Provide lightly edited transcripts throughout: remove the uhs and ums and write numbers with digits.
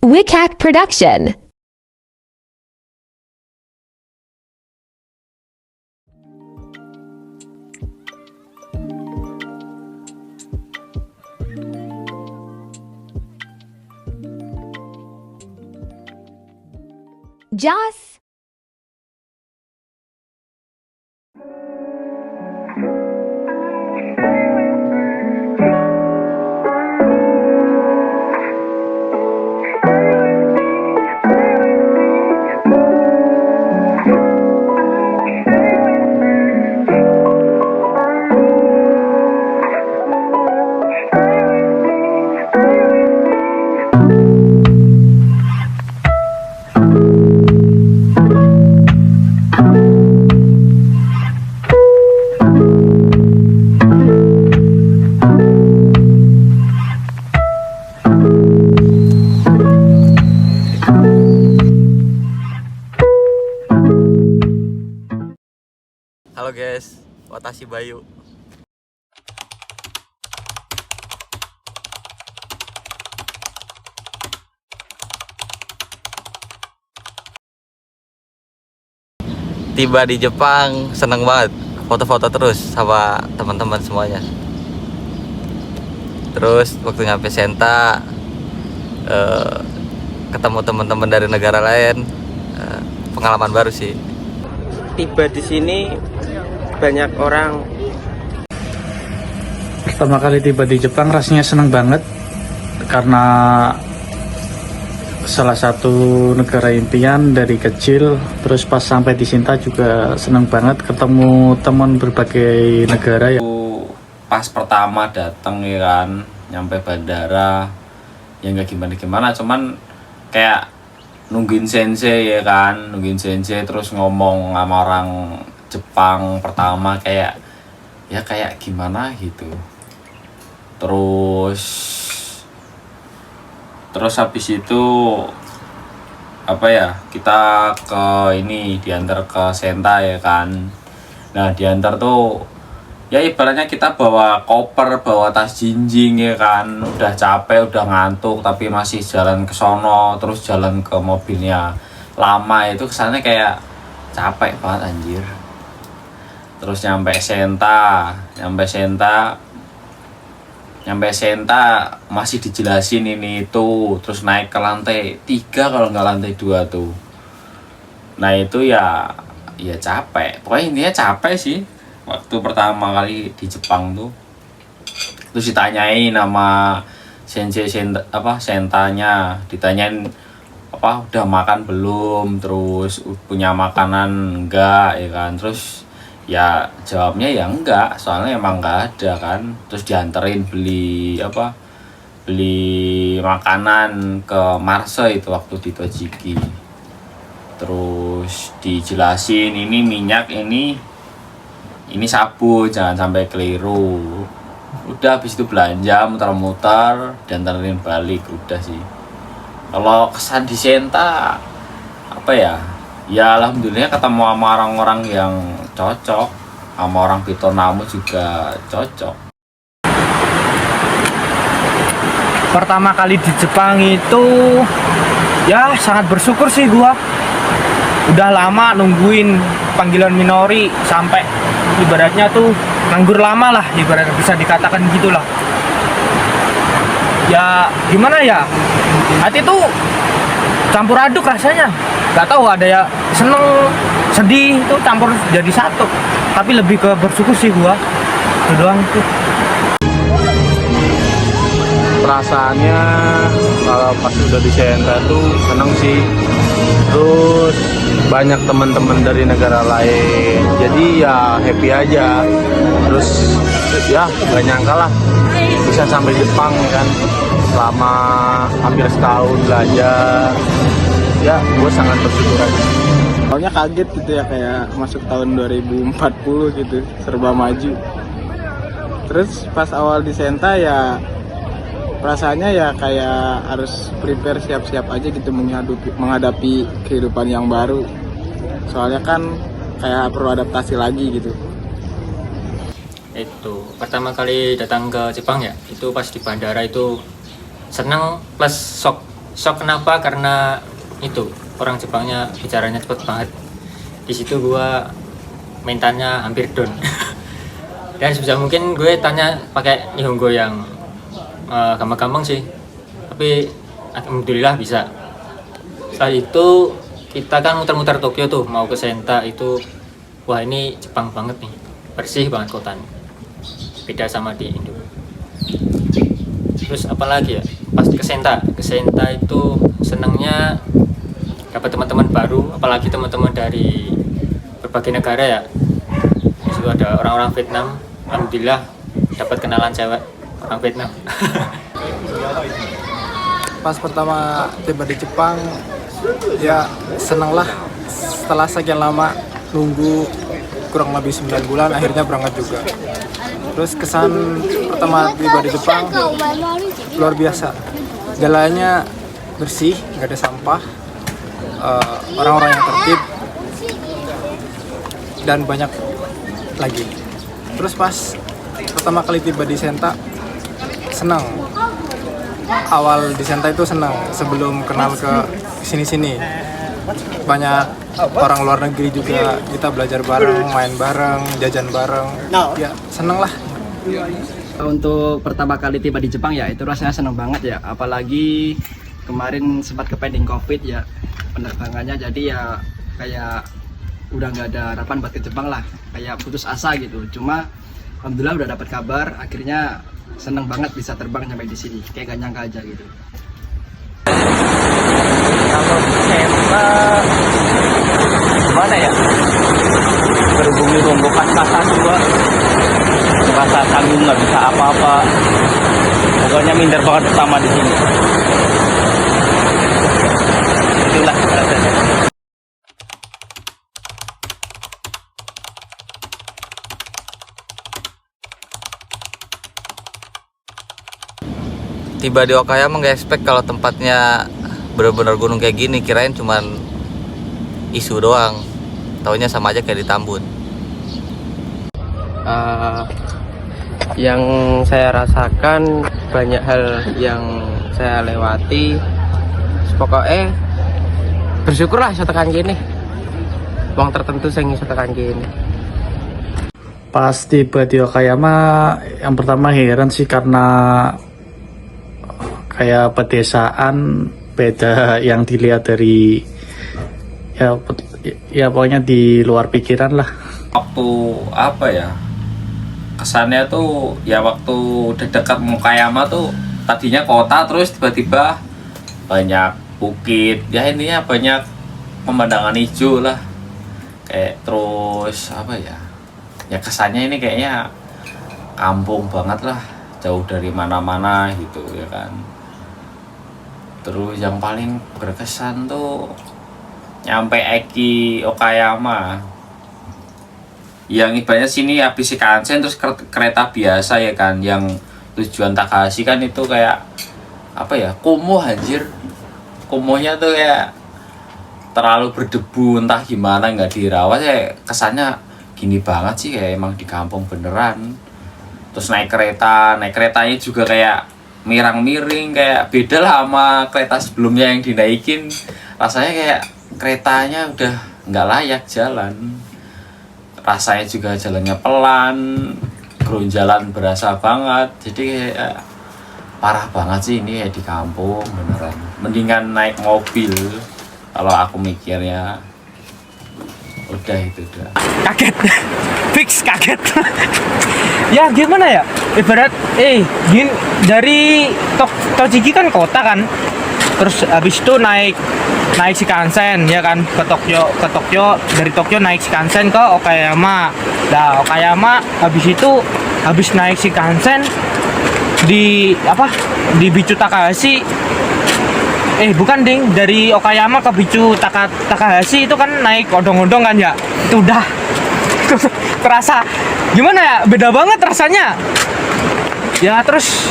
Wicak Production. Joss. Halo guys, Watashi Bayu. Tiba di Jepang, seneng banget. Foto-foto terus sama teman-teman semuanya. Terus waktu nyampe Senta, ketemu teman-teman dari negara lain, pengalaman baru sih. Tiba di sini banyak orang. Pertama kali tiba di Jepang rasanya senang banget karena salah satu negara impian dari kecil. Terus pas sampai di Sinta juga senang banget ketemu teman berbagai negara ya. Pas pertama datang ya kan, nyampe bandara ya nggak gimana-gimana, cuman kayak nungguin sensei ya kan, nungguin sensei terus ngomong sama orang Jepang pertama kayak ya kayak gimana gitu. Terus habis itu apa ya, kita ke ini diantar ke Senta ya kan. Nah diantar tuh ya ibaratnya kita bawa koper, bawa tas jinjing ya kan, udah capek, udah ngantuk tapi masih jalan ke sono, terus jalan ke mobilnya lama, itu kesannya kayak capek banget anjir. Terus nyampe Senta masih dijelasin ini itu, terus naik ke lantai 3 kalau nggak lantai 2 tuh. Nah itu ya capek, pokoknya intinya capek sih waktu pertama kali di Jepang tuh. Terus ditanyain nama sentanya, ditanyain apa udah makan belum, terus punya makanan enggak ya kan. Terus ya jawabnya ya enggak, soalnya emang enggak ada kan. Terus dianterin beli makanan ke Marse itu waktu di Tojiki. Terus dijelasin ini minyak, ini sabu, jangan sampai keliru. Udah habis itu belanja muter-muter dan terusin balik, udah sih. Kalau kesan di Senta apa ya? Ya alhamdulillah ketemu sama orang-orang yang cocok, sama orang Vietnam juga cocok. Pertama kali di Jepang itu ya sangat bersyukur sih gua. Udah lama nungguin panggilan minori, sampai ibaratnya tuh nganggur lama lah, ibaratnya bisa dikatakan gitulah. Ya gimana ya, hati tuh campur aduk rasanya. Gak tahu, ada ya seneng, sedih itu campur jadi satu. Tapi lebih ke bersyukur sih gua. Itu doang tuh. Perasaannya kalau pas udah di Senta tuh seneng sih. Terus banyak teman-teman dari negara lain, jadi ya happy aja. Terus ya gak nyangka lah bisa sampai Jepang ya kan, selama hampir setahun belajar. Ya gue sangat bersyukur aja. Awalnya kaget gitu ya, kayak masuk tahun 2040 gitu, serba maju. Terus pas awal di Senta ya perasaannya ya kayak harus prepare, siap-siap aja gitu menghadapi kehidupan yang baru. Soalnya kan kayak perlu adaptasi lagi gitu. Itu pertama kali datang ke Jepang ya, itu pas di bandara itu seneng plus shock Shock kenapa? Karena itu orang Jepangnya bicaranya cepet banget. Di situ gua mentalnya hampir down. Dan sebisa mungkin gue tanya pakai Nihongo yang gampang-gampang sih, tapi alhamdulillah bisa. Setelah itu kita kan muter-muter Tokyo tuh, mau ke Senta itu, wah ini Jepang banget nih, bersih banget kotanya, beda sama di Indo. Terus apalagi ya, pas ke Senta itu senangnya dapat teman-teman baru, apalagi teman-teman dari berbagai negara ya. Di situ ada orang-orang Vietnam, alhamdulillah dapat kenalan cewek orang Vietnam. Pas pertama tiba di Jepang, ya seneng lah. Setelah sekian lama nunggu kurang lebih 9 bulan, akhirnya berangkat juga. Terus kesan pertama tiba di Jepang luar biasa. Jalannya bersih, nggak ada sampah, orang-orang yang tertib, dan banyak lagi. Terus pas pertama kali tiba di Senta, senang. Awal di Senta itu senang, sebelum kenal ke sini-sini. Banyak orang luar negeri juga, kita belajar bareng, main bareng, jajan bareng. Ya, senang lah. Untuk pertama kali tiba di Jepang ya itu rasanya senang banget ya, apalagi kemarin sempat kepending COVID ya penerbangannya, jadi ya kayak udah nggak ada harapan buat ke Jepang lah, kayak putus asa gitu. Cuma alhamdulillah udah dapat kabar, akhirnya seneng banget bisa terbang sampai di sini, kayak gak nyangka aja gitu. Kalau Senta gimana ya, berhubung di rombongan masa tua, merasa tanggung nggak bisa apa-apa, pokoknya minder banget pertama di sini. Itulah rasanya. Tiba di Okayama nggak expect kalau tempatnya benar-benar gunung kayak gini, kirain cuman isu doang, taunya sama aja kayak di Tambun. Yang saya rasakan banyak hal yang saya lewati, pokoknya bersyukurlah saya tekan gini, uang tertentu saya bisa tekan gini. Pas tiba di Okayama, yang pertama heran sih karena kayak pedesaan beda yang dilihat dari ya pokoknya di luar pikiran lah. Waktu apa ya, kesannya tuh ya waktu udah dekat Okayama tuh tadinya kota, terus tiba-tiba banyak bukit ya, intinya banyak pemandangan hijau lah, kayak terus apa ya, ya kesannya ini kayaknya kampung banget lah, jauh dari mana-mana gitu ya kan. Terus yang paling berkesan tuh nyampe Eki Okayama, yang ibaratnya sini habis Shinkansen terus kereta biasa ya kan, yang tujuan Takahashi kan itu kayak apa ya, kumuh anjir, kumuhnya tuh kayak terlalu berdebu entah gimana, nggak dirawat ya, kesannya gini banget sih, kayak emang di kampung beneran. Terus naik keretanya juga kayak mirang-miring, kayak beda lah sama kereta sebelumnya yang dinaikin. Rasanya kayak keretanya udah nggak layak jalan, rasanya juga jalannya pelan, geronjalan berasa banget, jadi kayak parah banget sih ini ya di kampung beneran. Mendingan naik mobil kalau aku mikirnya. Udah itu udah Kaget, fix kaget. Ya gimana ya, ibarat gini, dari Tochigi kan kota kan, terus habis itu naik Shinkansen ya kan ke Tokyo, dari Tokyo naik Shinkansen ke Okayama. Nah Okayama habis naik Shinkansen di Bichu Takahashi, bukan ding, dari Okayama ke Bichu Takahashi itu kan naik odong-odong kan ya, itu udah terasa gimana ya, beda banget rasanya ya. Terus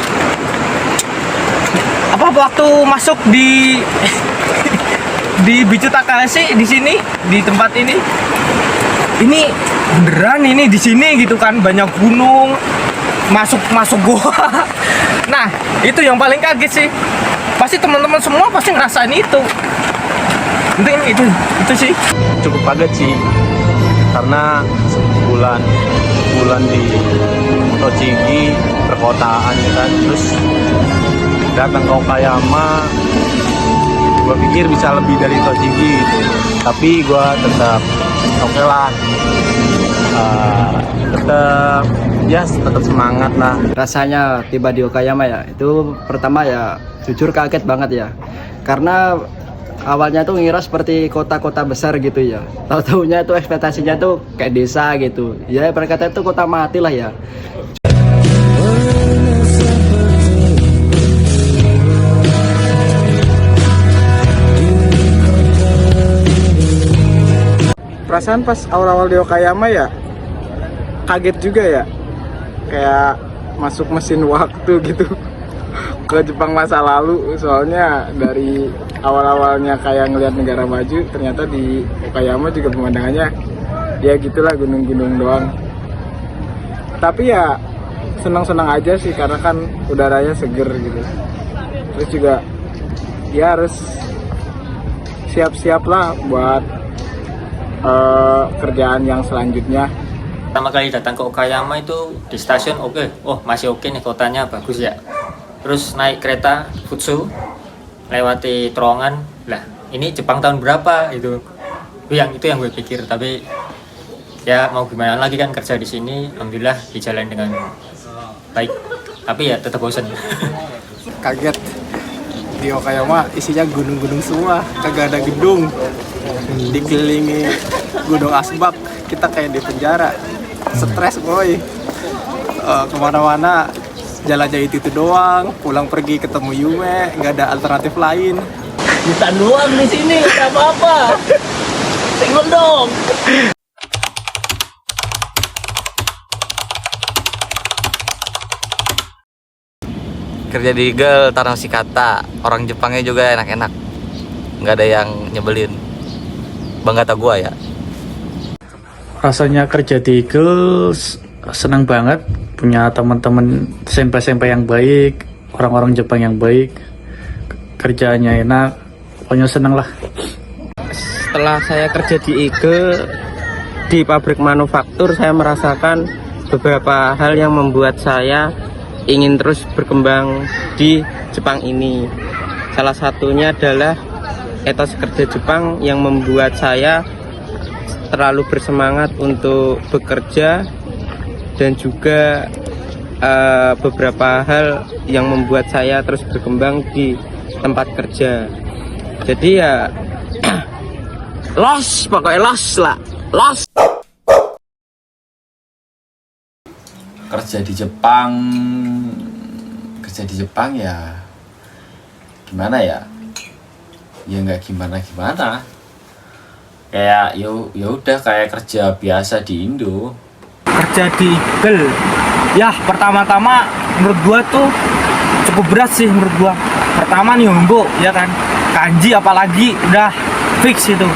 waktu masuk di Bichu Takahashi di sini, di tempat ini beneran ini di sini gitu kan, banyak gunung, masuk gua. Nah itu yang paling kaget sih, pasti teman-teman semua pasti ngerasain itu. Mungkin itu sih. Cukup kaget sih, karena bulan di Tochigi perkotaan ya kan, terus datang ke Okayama, gue pikir bisa lebih dari Tochigi gitu, tapi gue tetap oke lah, tetap semangat lah. Rasanya tiba di Okayama ya, itu pertama ya jujur kaget banget ya, karena awalnya tuh ngira seperti kota-kota besar gitu ya, tahu-taunya tuh ekspektasinya tuh kayak desa gitu ya, berkata itu kota mati lah ya. Perasaan pas awal-awal di Okayama ya kaget juga ya, kayak masuk mesin waktu gitu ke Jepang masa lalu. Soalnya dari awal-awalnya kayak ngelihat negara maju, ternyata di Okayama juga pemandangannya ya gitulah, gunung-gunung doang. Tapi ya senang-senang aja sih, karena kan udaranya seger gitu. Terus juga ya harus siap-siap lah buat kerjaan yang selanjutnya. Pertama kali datang ke Okayama itu di stasiun masih oke nih, kotanya bagus ya. Terus naik kereta Futsu, lewati terowongan, lah ini Jepang tahun berapa itu yang gue pikir. Tapi ya mau gimana lagi kan, kerja di sini alhamdulillah dijalani dengan baik, tapi ya tetap bosan. Kaget, di Okayama isinya gunung-gunung semua, kagak ada gedung, dikelilingi gunung asbak, kita kayak di penjara, stres boy. Kemana-mana jalannya itu doang, pulang pergi ketemu Yume, nggak ada alternatif lain. Hutan doang di sini, nggak ada apa-apa. Tengok dong. Kerja di Eagle Taro Shikata, orang Jepangnya juga enak-enak, nggak ada yang nyebelin. Bangga tak gua ya. Rasanya kerja di Eagle senang banget, punya teman-teman senpai-senpai yang baik, orang-orang Jepang yang baik, kerjaannya enak, pokoknya seneng lah. Setelah saya kerja di Eagle di pabrik manufaktur, saya merasakan beberapa hal yang membuat saya ingin terus berkembang di Jepang ini. Salah satunya adalah etos kerja Jepang yang membuat saya terlalu bersemangat untuk bekerja, dan juga beberapa hal yang membuat saya terus berkembang di tempat kerja. Jadi ya los, pokoknya los lah, los. Kerja di Jepang ya gimana ya, nggak gimana kayak ya udah kayak kerja biasa di Indo. Kerja di Eagle ya pertama-tama menurut gua tuh cukup berat sih menurut gua. Pertama Nihongo ya kan, kanji apalagi udah fix itu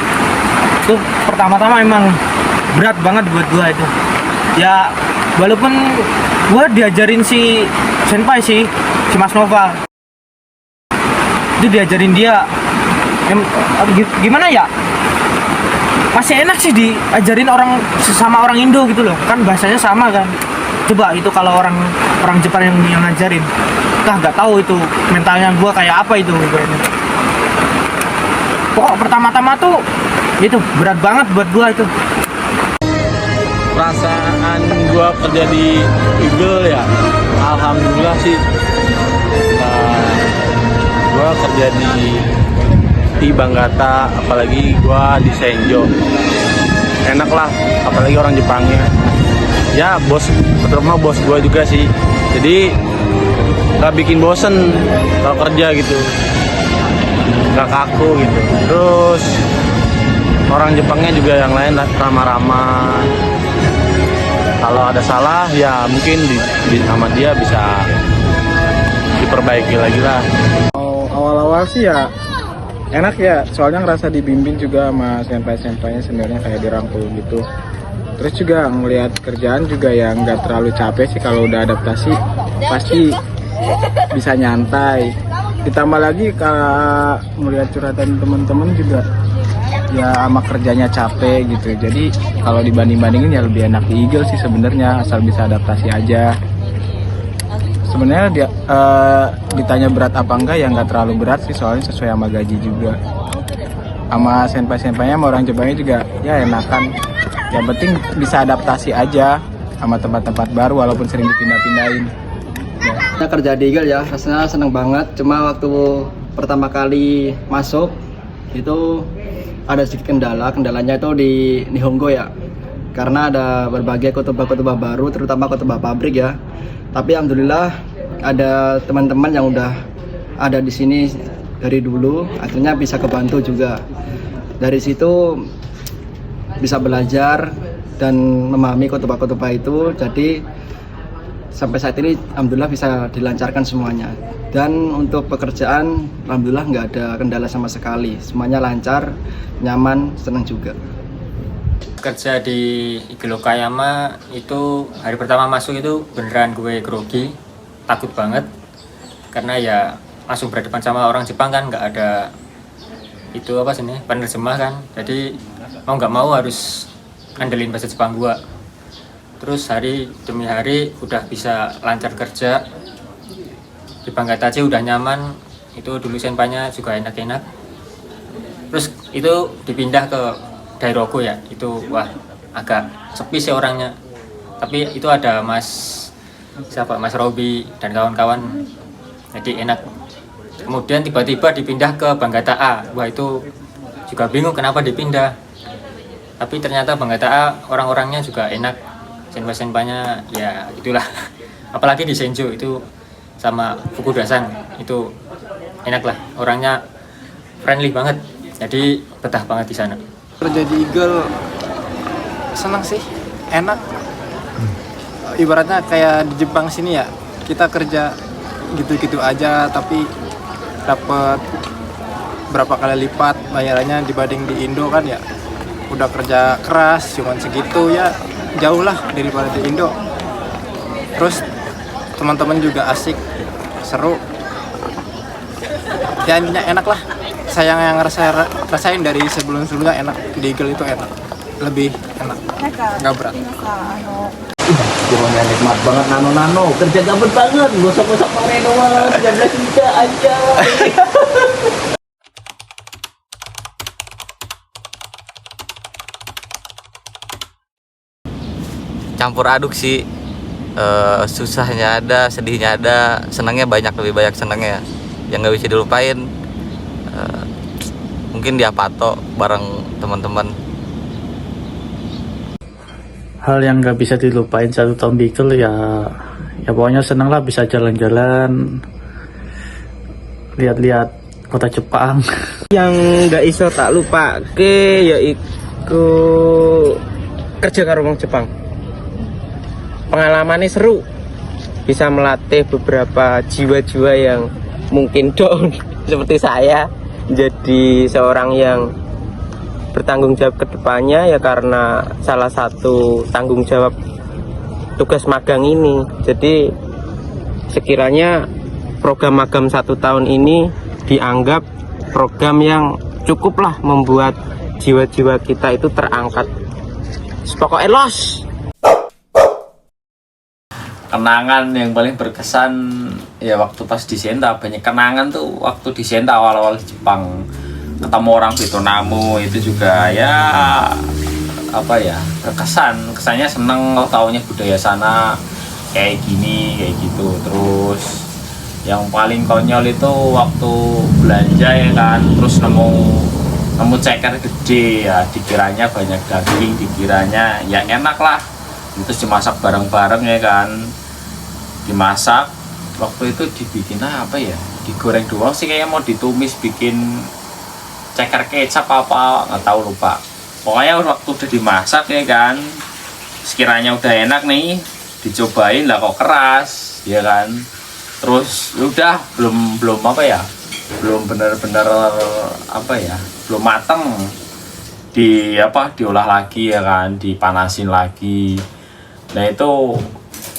pertama-tama emang berat banget buat gua itu ya. Walaupun gua diajarin si senpai si Mas Nova, itu diajarin dia gimana ya, masih enak sih diajarin sama orang Indo gitu loh, kan bahasanya sama kan. Coba itu kalau orang Jepang yang ngajarin, nggak tahu itu mentalnya gua kayak apa itu. Pokok pertama-tama tuh itu berat banget buat gua itu. Perasaan gua kerja di Eagle ya, alhamdulillah sih. Gua kerja di Banggata, apalagi gua di Senjo, enak lah, apalagi orang Jepangnya. Ya terutama bos gua juga sih, jadi nggak bikin bosen kalau kerja gitu, nggak kaku gitu. Terus orang Jepangnya juga yang lain ramah-ramah. Kalau ada salah ya mungkin sama dia bisa diperbaiki lagi lah. Awal-awal sih ya enak ya, soalnya ngerasa dibimbing juga sama senpai-senpainya, sebenarnya kayak dirangkul gitu. Terus juga ngelihat kerjaan juga yang nggak terlalu capek sih, kalau udah adaptasi pasti bisa nyantai. Ditambah lagi kalau melihat curhatan teman-teman juga ya sama kerjanya capek gitu. Jadi kalau dibanding-bandingin ya lebih enak di Eagle sih sebenarnya, asal bisa adaptasi aja. Sebenarnya dia ditanya berat apa enggak ya nggak terlalu berat sih, soalnya sesuai sama gaji juga. Sama senpai-senpainya sama orang Jepangnya juga ya enakan. Yang penting bisa adaptasi aja sama tempat-tempat baru walaupun sering dipindah-pindahin. Saya kerja di Eagle ya, rasanya seneng banget. Cuma waktu pertama kali masuk itu ada sedikit kendalanya itu di Nihongo ya. Karena ada berbagai kotubah baru, terutama kotubah pabrik ya. Tapi alhamdulillah ada teman-teman yang udah ada di sini dari dulu, akhirnya bisa kebantu juga. Dari situ bisa belajar dan memahami kotubah itu. Jadi sampai saat ini alhamdulillah bisa dilancarkan semuanya. Dan untuk pekerjaan alhamdulillah nggak ada kendala sama sekali, semuanya lancar, nyaman, senang juga. Kerja di Eagle Okayama itu hari pertama masuk itu beneran gue grogi, takut banget karena ya langsung berhadapan sama orang Jepang kan, nggak ada itu apa sih nih penerjemah kan, jadi mau nggak mau harus ngandelin bahasa Jepang gua. Terus hari demi hari udah bisa lancar kerja di Banggatachi, udah nyaman. Itu dulu senpainya juga enak-enak. Terus itu dipindah ke Dairogo ya, itu wah agak sepi sih orangnya, tapi itu ada Mas Robi dan kawan-kawan, jadi enak. Kemudian tiba-tiba dipindah ke Banggata A, wah itu juga bingung kenapa dipindah, tapi ternyata Banggata A orang-orangnya juga enak, senpai-senpainya ya itulah. Apalagi di Senju itu sama Fukudasan itu enak lah, orangnya friendly banget, jadi betah banget di sana. Kerja di Eagle senang sih, enak. Ibaratnya kayak di Jepang sini ya, kita kerja gitu-gitu aja tapi dapat berapa kali lipat bayarannya dibanding di Indo kan ya. Udah kerja keras cuman segitu ya, jauh lah daripada di Indo. Terus teman-teman juga asik, seru. Ya intinya enak lah. Saya yang rasain dari sebelum-sebelumnya enak, di Eagle itu enak, lebih enak, nggak berat. Pokoknya nikmat banget, nano kerja gabut banget, gosok-gosok pakai doang, 13 juta aja. Campur aduk sih. Susahnya ada, sedihnya ada, senangnya banyak, lebih banyak senangnya yang nggak bisa dilupain. Mungkin dia patok bareng teman-teman. Hal yang nggak bisa dilupain 1 tahun di Eagle ya pokoknya seneng lah bisa jalan-jalan, lihat-lihat kota Jepang. Yang nggak iso tak lupa yaitu kerja karo wong Jepang. Pengalamannya seru, bisa melatih beberapa jiwa-jiwa yang mungkin down seperti saya, jadi seorang yang bertanggung jawab ke depannya ya, karena salah satu tanggung jawab tugas magang ini. Jadi sekiranya program magang 1 tahun ini dianggap program yang cukup lah membuat jiwa-jiwa kita itu terangkat. Pokoknya los. Kenangan yang paling berkesan ya waktu pas di Senta, banyak kenangan tuh waktu di Senta awal-awal di Jepang, ketemu orang Vietnamu itu juga ya apa ya, berkesan, kesannya seneng taunya budaya sana kayak gini kayak gitu. Terus yang paling konyol itu waktu belanja ya kan, terus nemu ceker gede ya, dikiranya banyak daging, dikiranya ya enak lah, terus dimasak bareng-bareng ya kan, dimasak waktu itu dibikin apa ya, digoreng doang sih kayaknya, mau ditumis bikin ceker kecap apa nggak tahu, lupa. Pokoknya waktu udah dimasak ya kan, sekiranya udah enak nih, dicobain lah kok keras ya kan. Terus udah belum apa ya, belum bener-bener apa ya, belum mateng, diolah lagi ya kan, dipanasin lagi. Nah itu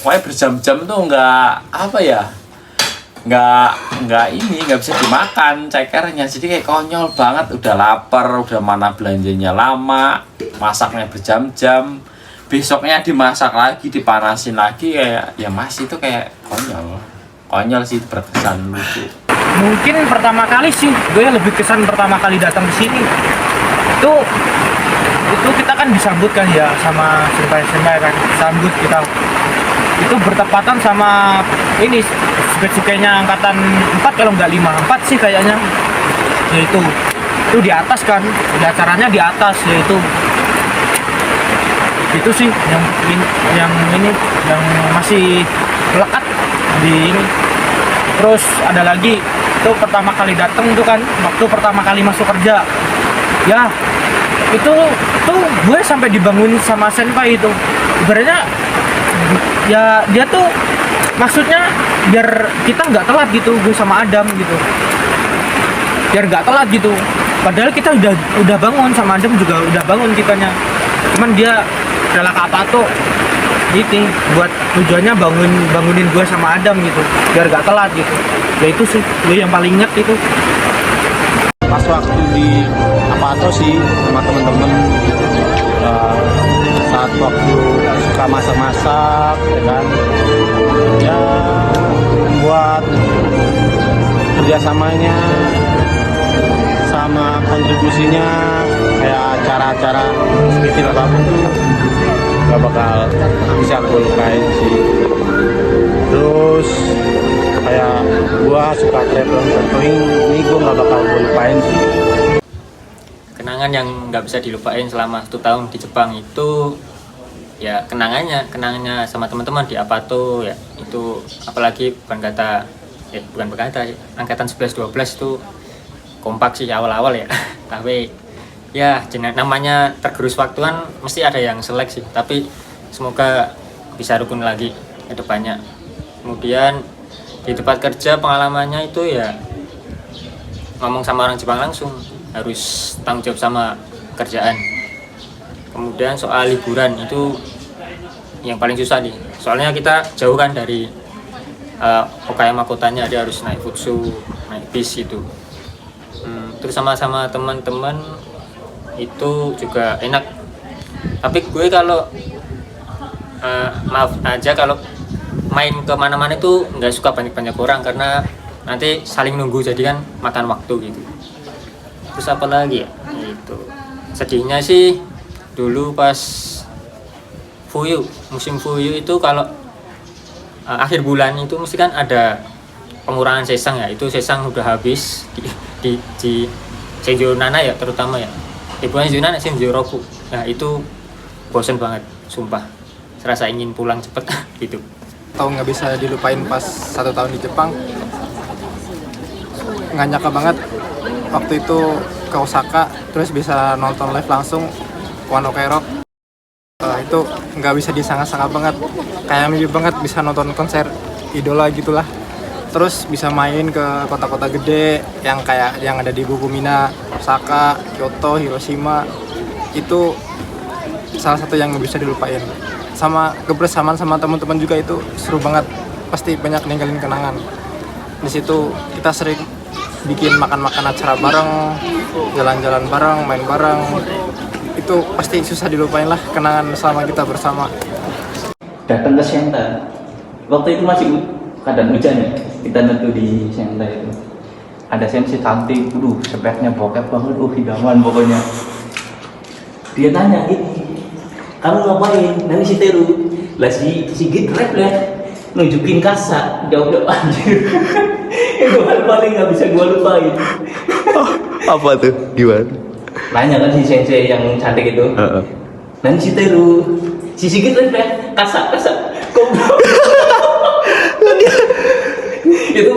pokoknya berjam-jam tuh nggak apa ya, nggak bisa dimakan cekernya, jadi kayak konyol banget. Udah lapar, udah mana belanjanya lama, masaknya berjam-jam, besoknya dimasak lagi, dipanasin lagi, kayak ya masih itu kayak konyol sih, berkesan lucu. Mungkin pertama kali sih gue lebih kesan pertama kali datang ke sini itu kita kan disambut kan ya sama senpai kan, sambut kita itu bertepatan sama ini suket-suketnya angkatan 4 kalau nggak 5, 4 sih kayaknya, yaitu itu di atas kan, di acaranya di atas, yaitu itu sih yang masih melekat di ini. Terus ada lagi itu pertama kali datang tuh kan, waktu pertama kali masuk kerja ya, itu gue sampai dibangun sama senpai itu. Ibaratnya ya dia tuh maksudnya biar kita nggak telat gitu, gue sama Adam gitu, biar nggak telat gitu. Padahal kita udah bangun, sama Adam juga udah bangun kitanya, cuman dia rela apa tuh gitu buat tujuannya bangunin gue sama Adam gitu biar gak telat gitu. Ya itu sih gue yang paling inget itu. Pas waktu di Apato sih sama temen-temen, saat waktu suka masak-masak ya kan, ya buat kerjasamanya sama kontribusinya kayak acara-acara sekitar apapun gak bakal bisa gue lupain sih. Terus kayak gua suka traveling ini gue gak bakal gue lupain sih. Kenangan yang nggak bisa dilupain selama 1 tahun di Jepang itu ya kenangannya sama teman-teman di Apato ya, itu apalagi bukan berkata angkatan 11-12 itu kompak sih awal-awal ya. Tapi ya namanya tergerus waktu kan mesti ada yang selek sih, tapi semoga bisa rukun lagi ke depannya. Kemudian di tempat kerja pengalamannya itu ya ngomong sama orang Jepang langsung, harus tanggung jawab sama kerjaan. Kemudian soal liburan itu yang paling susah nih, soalnya kita jauh kan dari Okayama kotanya, dia harus naik futsu, naik bis gitu. Terus sama-sama teman-teman itu juga enak. Tapi gue kalau maaf aja kalau main kemana-mana itu nggak suka banyak-banyak orang, karena nanti saling nunggu, jadi kan makan waktu gitu. Terus apa lagi ya, itu sedihnya sih dulu pas musim fuyu itu kalau akhir bulan itu mesti kan ada pengurangan sesang ya, itu sesang udah habis di Senjo Nana ya terutama ya. Bukan Senjo Nana, Senjo Roku. Nah itu bosen banget, sumpah. Serasa ingin pulang cepet gitu. Tahun nggak bisa dilupain pas 1 tahun di Jepang. Nggak nyangka banget waktu itu ke Osaka, terus bisa nonton live langsung One Ok Rock. Itu nggak bisa disangka-sangka banget, kayak mimpi banget bisa nonton konser idola gitulah. Terus bisa main ke kota-kota gede yang kayak yang ada di Bugumina, Osaka, Kyoto, Hiroshima. Itu salah satu yang nggak bisa dilupain. Sama kebersamaan sama teman-teman juga itu seru banget, pasti banyak ninggalin kenangan. Di situ kita sering bikin makan-makan acara bareng, jalan-jalan bareng, main bareng. Itu pasti susah dilupain lah kenangan selama kita bersama. Datang ke Senta, waktu itu masih keadaan hujan ya, kita nentu di Senta itu. Ada sensi cantik, speknya bokep banget, hidaman pokoknya. Dia tanya gini, kamu ngapain? Nanti si Teru lah si Git rap lah, nunjukin kasa, jauh anjir. Itu hal paling gak bisa gue lupain. Apa tuh? Gimana? Nanya kan si sensei yang cantik itu. Nanti si Teru, si Sigit rap lah, kasa. Itu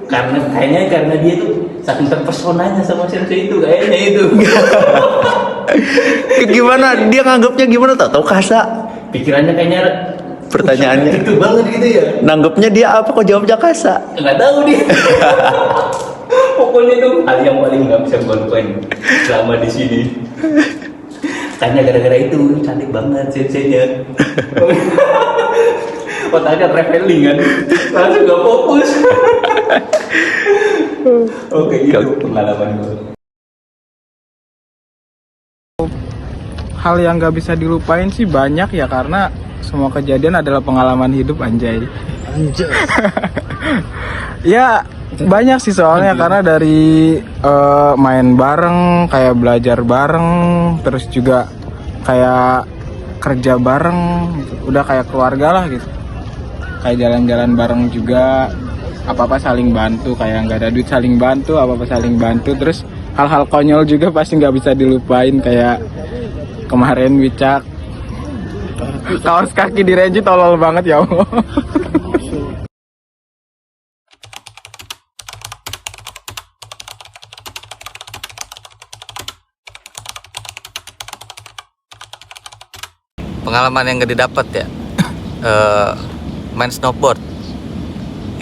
karena dia tuh saking terpesonanya sama sensei itu, kayaknya itu. Gimana? Dia nganggapnya gimana? Tahu kasa? Pikirannya kayaknya pertanyaannya itu banget gitu ya. Nanggapnya dia apa kok jawabnya kasa? Nggak tahu dia. Pokoknya itu hal yang paling nggak bisa gue lupain selama di sini. Karena gara-gara itu cantik banget senseinya. Otaknya traveling kan, langsung nggak fokus. Oke, itu pengalaman gue. Hal yang nggak bisa dilupain sih banyak ya, karena semua kejadian adalah pengalaman hidup, anjay. Ya banyak sih soalnya, karena dari main bareng, kayak belajar bareng, terus juga kayak kerja bareng gitu. Udah kayak keluarga lah gitu, kayak jalan-jalan bareng juga, apa-apa saling bantu, kayak nggak ada duit saling bantu, apa-apa saling bantu. Terus hal-hal konyol juga pasti nggak bisa dilupain, kayak kemarin Wicak kaos kaki di Renji tolol banget ya Allah. Pengalaman yang gak didapat ya, main snowboard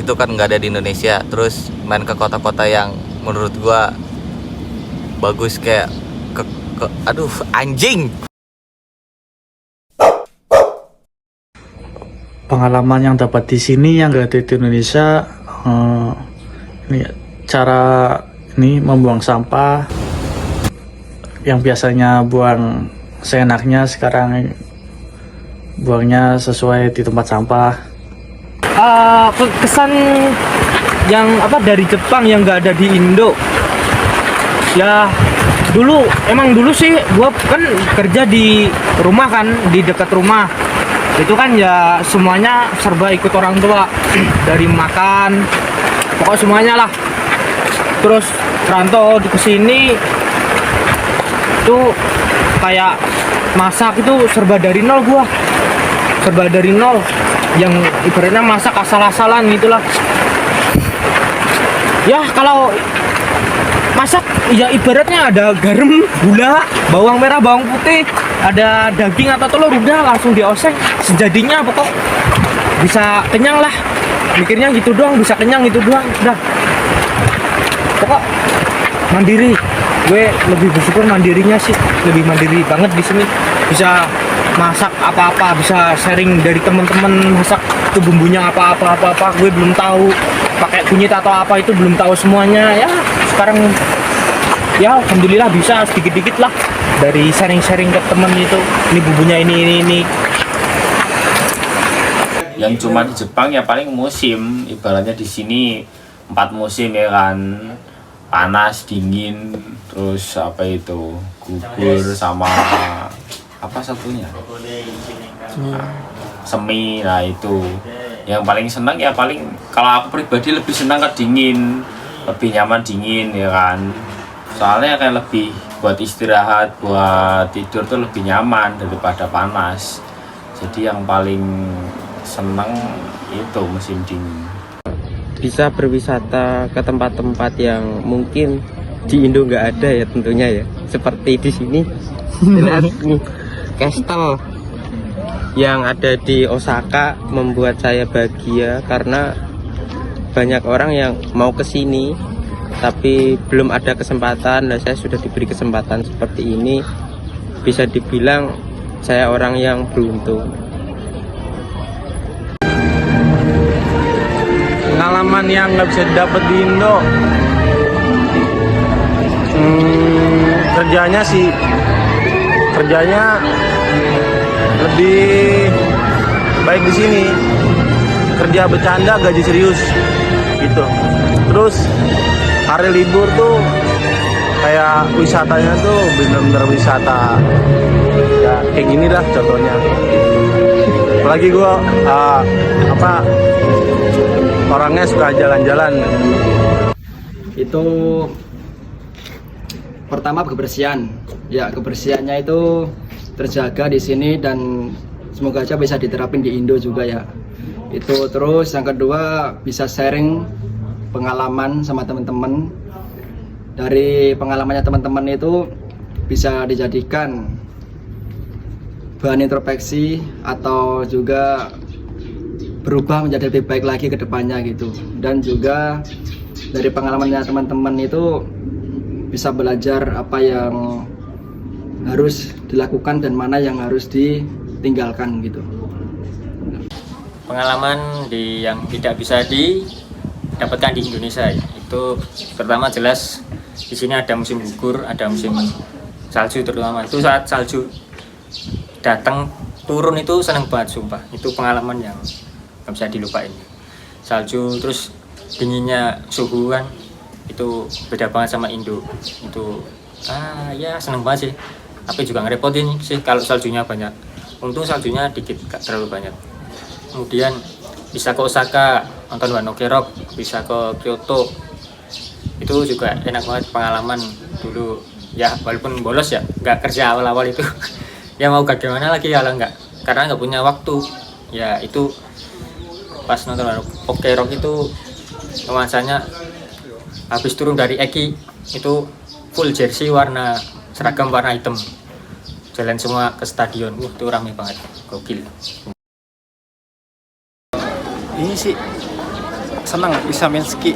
itu kan nggak ada di Indonesia. Terus main ke kota-kota yang menurut gua bagus, kayak aduh anjing. Pengalaman yang dapat di sini yang gak ada di Indonesia, ini cara ini membuang sampah yang biasanya buang seenaknya, sekarang buangnya sesuai di tempat sampah. Kesan yang dari Jepang yang nggak ada di Indo ya, dulu sih gua kan kerja di rumah kan, di dekat rumah itu kan ya semuanya serba ikut orang tua. Dari makan pokok semuanya lah. Terus rantau ke sini tuh kayak masak itu serba dari nol, yang ibaratnya masak asal-asalan gitulah. Ya kalau masak ya ibaratnya ada garam, gula, bawang merah, bawang putih, ada daging atau telur, udah langsung dioseng sejadinya, pokok bisa kenyang lah. Mikirnya gitu doang, bisa kenyang gitu doang, udah. Pokok mandiri. Gue lebih bersyukur mandirinya sih, lebih mandiri banget di sini. Bisa masak apa-apa, bisa sharing dari teman-teman, masak itu bumbunya apa-apa gue belum tahu, pakai kunyit atau apa itu belum tahu semuanya. Ya sekarang ya alhamdulillah bisa sedikit-dikit lah dari sharing-sharing ke temen itu, ini bumbunya ini. Yang cuma di Jepang ya paling musim, ibaratnya di sini 4 musim ya kan, panas, dingin, terus apa itu gugur sama apa satunya semi. Nah itu yang paling senang ya, paling kalau aku pribadi lebih senang ke dingin, lebih nyaman dingin ya kan, soalnya kayak lebih buat istirahat, buat tidur tuh lebih nyaman daripada panas. Jadi yang paling senang itu musim dingin. Bisa berwisata ke tempat-tempat yang mungkin di Indo nggak ada ya tentunya ya, seperti di sini. Lihat nih, Castle yang ada di Osaka membuat saya bahagia, karena banyak orang yang mau ke sini tapi belum ada kesempatan, dan saya sudah diberi kesempatan seperti ini. Bisa dibilang saya orang yang beruntung. Pengalaman yang nggak bisa didapat di Indo, kerjanya lebih baik di sini. Kerja bercanda, gaji serius gitu. Terus hari libur tuh kayak wisatanya tuh bener-bener wisata ya kayak gini dah contohnya. Apalagi gua orangnya suka jalan-jalan. Itu pertama kebersihan. Ya, kebersihannya itu terjaga di sini dan semoga aja bisa diterapin di Indo juga ya. Itu terus yang kedua bisa sharing pengalaman sama teman-teman. Dari pengalamannya teman-teman itu bisa dijadikan bahan introspeksi atau juga berubah menjadi lebih baik lagi ke depannya gitu. Dan juga dari pengalamannya teman-teman itu bisa belajar apa yang harus dilakukan dan mana yang harus ditinggalkan gitu. Pengalaman yang tidak bisa dapatkan di Indonesia ya. Itu pertama jelas di sini ada musim gugur, ada musim salju terutama. Itu saat salju datang turun itu seneng banget sumpah. Itu pengalaman yang nggak bisa dilupain. Salju terus dinginnya suhu kan itu beda banget sama Indo. Itu ya seneng banget sih. Tapi juga ngerepotin sih kalau saljunya banyak. Untung saljunya dikit, gak terlalu banyak. Kemudian bisa ke Osaka nonton One Ok Rock, bisa ke Kyoto. Itu juga enak banget pengalaman dulu. Ya walaupun bolos ya, nggak kerja awal-awal itu. Ya mau bagaimana lagi kalau nggak, karena nggak punya waktu. Ya itu pas nonton One Ok Rock itu nuansanya habis turun dari Eki itu full jersey warna seragam warna hitam, jalan semua ke stadion. Itu rame banget, gokil. Ini sih senang bisa main ski,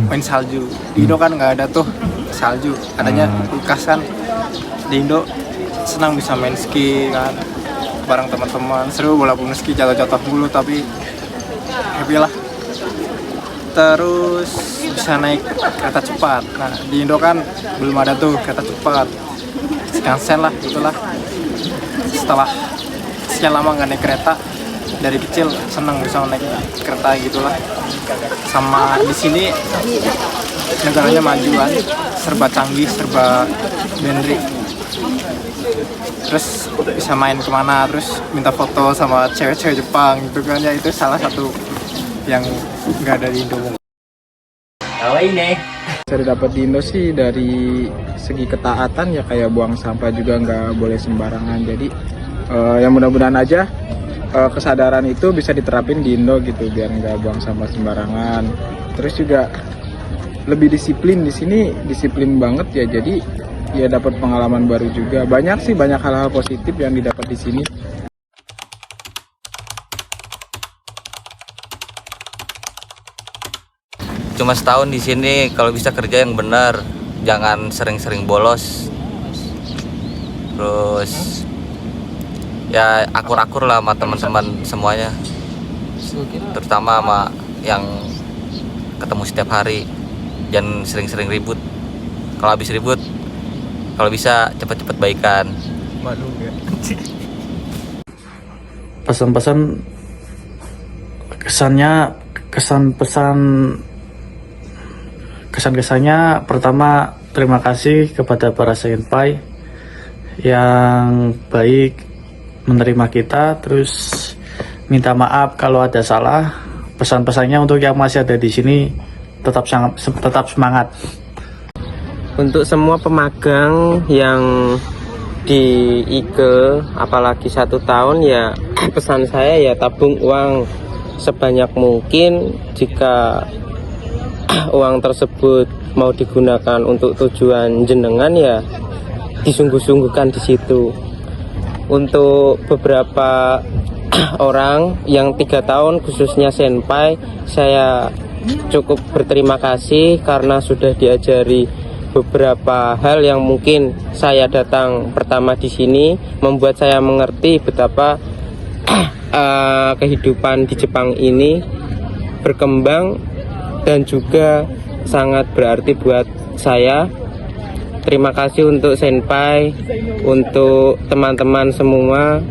main salju. Di Indo kan nggak ada tuh salju, adanya Lukas kan. Di Indo senang bisa main ski kan bareng teman-teman, seru walaupun ski jatuh-jatuh mulu tapi happy lah. Terus bisa naik kereta cepat. Nah di Indo kan belum ada tuh kereta cepat, Shinkansen lah itulah. Setelah sekian lama nggak naik kereta, dari kecil senang bisa naik kereta gitulah. Sama di sini negaranya majuan, serba canggih, serba benri. Terus bisa main kemana, terus minta foto sama cewek-cewek Jepang gitu kan ya, itu salah satu yang nggak ada di Indo. Saya dapat di Indo sih dari segi ketaatan ya, kayak buang sampah juga nggak boleh sembarangan. Jadi yang mudah-mudahan aja kesadaran itu bisa diterapin di Indo gitu, biar nggak buang sampah sembarangan. Terus juga lebih disiplin di sini, disiplin banget ya. Jadi ya dapat pengalaman baru juga. Banyak hal-hal positif yang didapat di sini. Cuma setahun di sini, kalau bisa kerja yang benar, jangan sering-sering bolos. Terus ya akur-akur lah sama teman-teman semuanya, terutama sama yang ketemu setiap hari. Jangan sering-sering ribut. Kalau habis ribut, kalau bisa cepat-cepat baikan. Pesan-pesan kesan-kesannya pertama, terima kasih kepada para senpai yang baik menerima kita, terus minta maaf kalau ada salah. Pesan-pesannya untuk yang masih ada di sini, tetap semangat. Untuk semua pemagang yang di IKE apalagi 1 tahun ya, pesan saya ya tabung uang sebanyak mungkin. Jika uang tersebut mau digunakan untuk tujuan jenengan ya disungguh-sungguhkan di situ. Untuk beberapa orang yang 3 tahun khususnya senpai, saya cukup berterima kasih karena sudah diajari beberapa hal yang mungkin saya datang pertama di sini membuat saya mengerti betapa kehidupan di Jepang ini berkembang dan juga sangat berarti buat saya. Terima kasih untuk senpai, untuk teman-teman semua,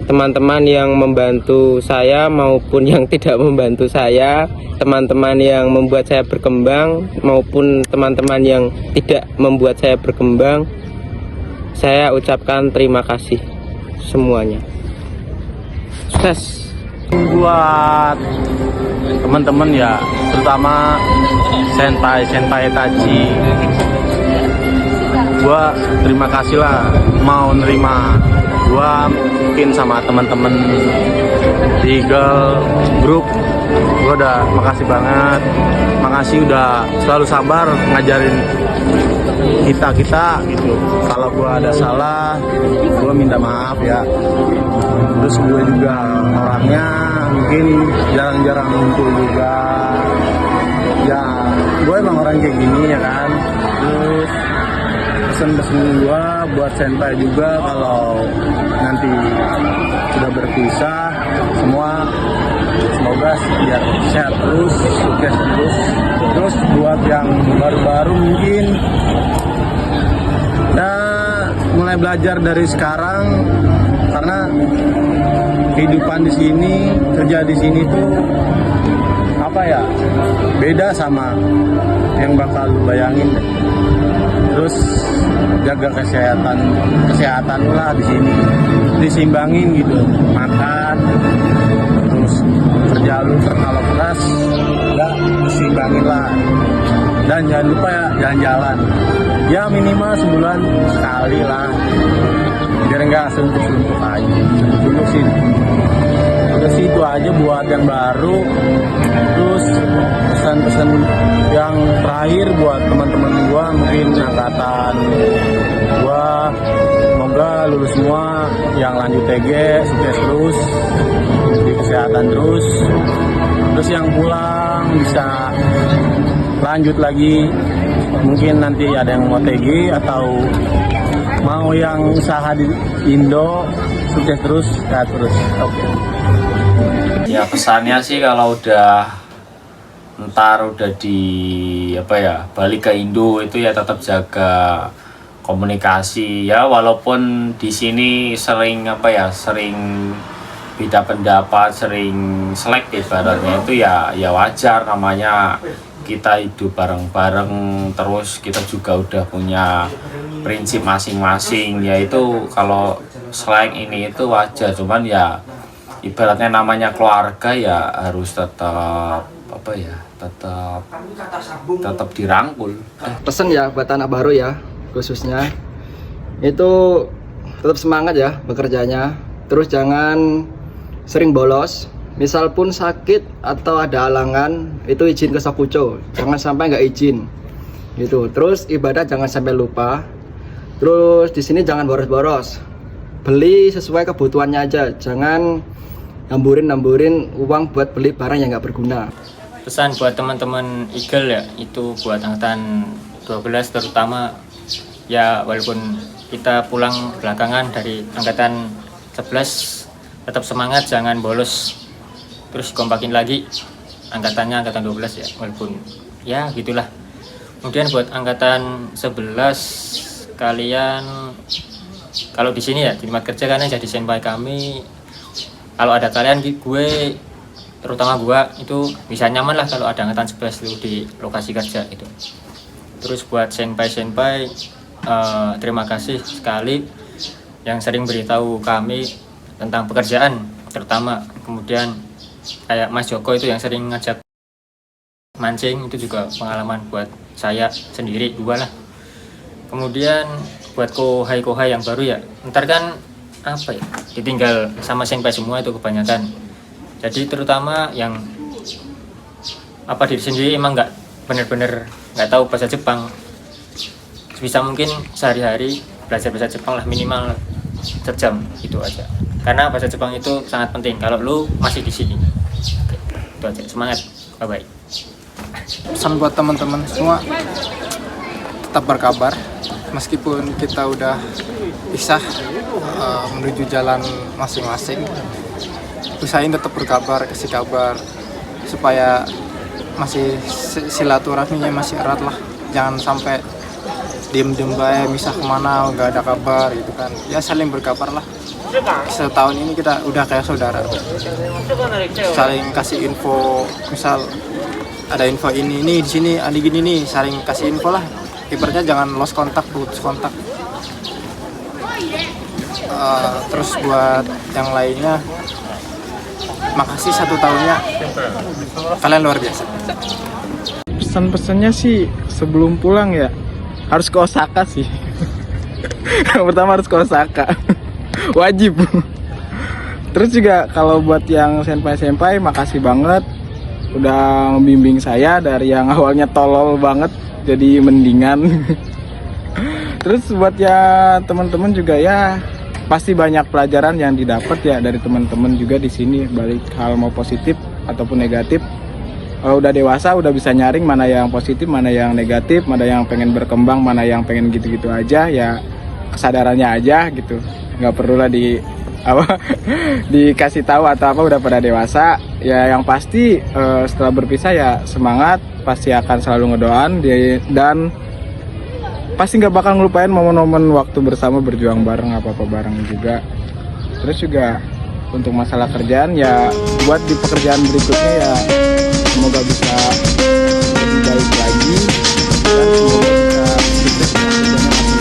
teman-teman yang membantu saya maupun yang tidak membantu saya, teman-teman yang membuat saya berkembang maupun teman-teman yang tidak membuat saya berkembang. Saya ucapkan terima kasih semuanya. Sukses. Buat teman-teman ya, terutama senpai Taji, gua terima kasih lah mau nerima gua. Mungkin sama teman-teman di Eagle Group, gua udah makasih banget, makasih udah selalu sabar ngajarin kita gitu. Kalau gua ada salah, gua minta maaf ya. Terus gue juga orangnya mungkin jarang-jarang ngumpul juga ya, gue emang orang kayak gini ya kan. Terus pesan-pesan gue buat senpai juga, kalau nanti sudah berpisah semua semoga biar sehat terus, sukses terus. Terus buat yang baru-baru mungkin ya mulai belajar dari sekarang, karena kehidupan di sini, kerja di sini tuh apa ya, beda sama yang bakal lu bayangin deh. Terus jaga kesehatan lah di sini, disimbangin gitu, makan, terus kerja lu kalau keras ya disimbangin lah. Dan jangan lupa ya jalan-jalan, ya minimal sebulan sekali lah, biar nggak suntuk-suntuk aja. Suntuk sih, udah sih itu aja buat yang baru. Terus pesan-pesan yang terakhir buat teman-teman gua, mungkin angkatan gua, semoga lulus semua, yang lanjut TG sukses terus, di kesehatan terus. Terus yang pulang bisa lanjut lagi, mungkin nanti ada yang mau TG atau mau yang usaha di Indo, sukses terus, sehat terus. Oke. Ya pesannya sih kalau ntar udah di balik ke Indo itu ya tetap jaga komunikasi ya, walaupun di sini sering sering beda pendapat, sering selektif ibaratnya, itu ya wajar, namanya kita hidup bareng-bareng, terus kita juga udah punya prinsip masing-masing, yaitu kalau selain ini itu wajar, cuman ya ibaratnya namanya keluarga ya harus tetap tetap dirangkul. Pesan ya buat anak baru ya, khususnya itu tetap semangat ya bekerjanya, terus jangan sering bolos. Misal pun sakit atau ada halangan, itu izin ke Sakuco, jangan sampai nggak izin gitu. Terus ibadah jangan sampai lupa. Terus di sini jangan boros-boros, beli sesuai kebutuhannya aja, jangan namburin uang buat beli barang yang nggak berguna. Pesan buat teman-teman Eagle ya, itu buat angkatan 12 terutama ya, walaupun kita pulang belakangan dari angkatan 11, tetap semangat, jangan bolos, terus kompakin lagi angkatan 12 ya, walaupun ya gitulah. Kemudian buat angkatan 11, kalian kalau di sini ya di tempat kerja kalian jadi senpai kami, kalau ada kalian gue terutama gua itu bisa nyaman lah kalau ada angkatan 11 itu di lokasi kerja itu. Terus buat senpai terima kasih sekali yang sering beritahu kami tentang pekerjaan terutama. Kemudian kayak Mas Joko itu yang sering ngajak mancing, itu juga pengalaman buat saya sendiri dua lah. Kemudian buat kohai yang baru ya, ntar kan ditinggal sama senpai semua itu kebanyakan. Jadi terutama yang diri sendiri emang nggak bener-bener nggak tahu bahasa Jepang, bisa mungkin sehari-hari belajar bahasa Jepang lah, minimal sejam itu aja, karena bahasa Jepang itu sangat penting kalau lu masih di sini. Oke, itu aja, semangat, bye-bye. Pesan buat teman-teman semua, tetap berkabar meskipun kita udah pisah menuju jalan masing-masing. Usahain tetap berkabar, kasih kabar supaya masih silaturahminya masih erat lah. Jangan sampai diem-diem baik, misah kemana nggak ada kabar gitu kan. Ya saling berkabar lah. Setahun ini kita udah kayak saudara. Saling kasih info, misal ada info ini di sini, ada gini nih, saling kasih info lah. Ibaratnya jangan lost kontak, putus kontak. Terus buat yang lainnya, makasih 1 tahunnya, kalian luar biasa. Pesan-pesannya sih sebelum pulang ya harus ke Osaka sih. Yang pertama harus ke Osaka, wajib. Terus juga kalau buat yang senpai-senpai, makasih banget udah membimbing saya dari yang awalnya tolol banget jadi mendingan. Terus buat ya teman-teman juga ya, pasti banyak pelajaran yang didapat ya dari teman-teman juga di sini, balik hal mau positif ataupun negatif. Kalau udah dewasa udah bisa nyaring mana yang positif, mana yang negatif, mana yang pengen berkembang, mana yang pengen gitu-gitu aja ya, kesadarannya aja gitu. Nggak perlu lah apa dikasih tahu atau apa udah pada dewasa. Ya yang pasti setelah berpisah ya semangat, pasti akan selalu ngedoan dan pasti nggak bakal ngelupain momen-momen waktu bersama berjuang bareng apa-apa bareng juga. Terus juga untuk masalah kerjaan ya buat di pekerjaan berikutnya ya semoga bisa lebih baik lagi dan semoga bisa sukses dengan kerjanya masing-masing.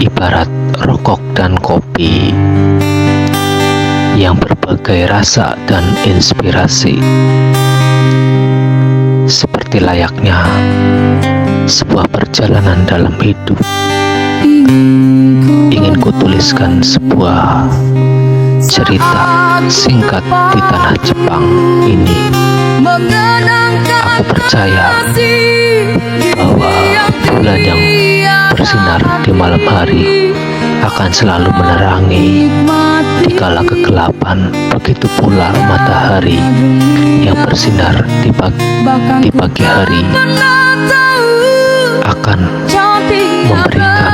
Ibarat rokok dan kopi yang berbagai rasa dan inspirasi, seperti layaknya sebuah perjalanan dalam hidup. Ingin kutuliskan sebuah cerita singkat di tanah Jepang ini. Aku percaya bahwa bulan yang bersinar di malam hari akan selalu menerangi di kala kegelapan. Begitu pula matahari yang bersinar di pagi hari akan memberikan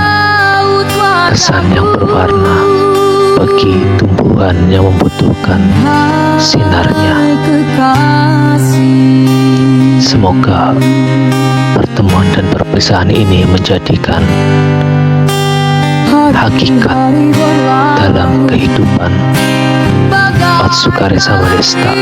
kesan yang berwarna bagi tumbuhan yang membutuhkan sinarnya. Semoga pertemuan dan perpisahan ini menjadikan hakikat dalam kehidupan. Matsukare sama Desta.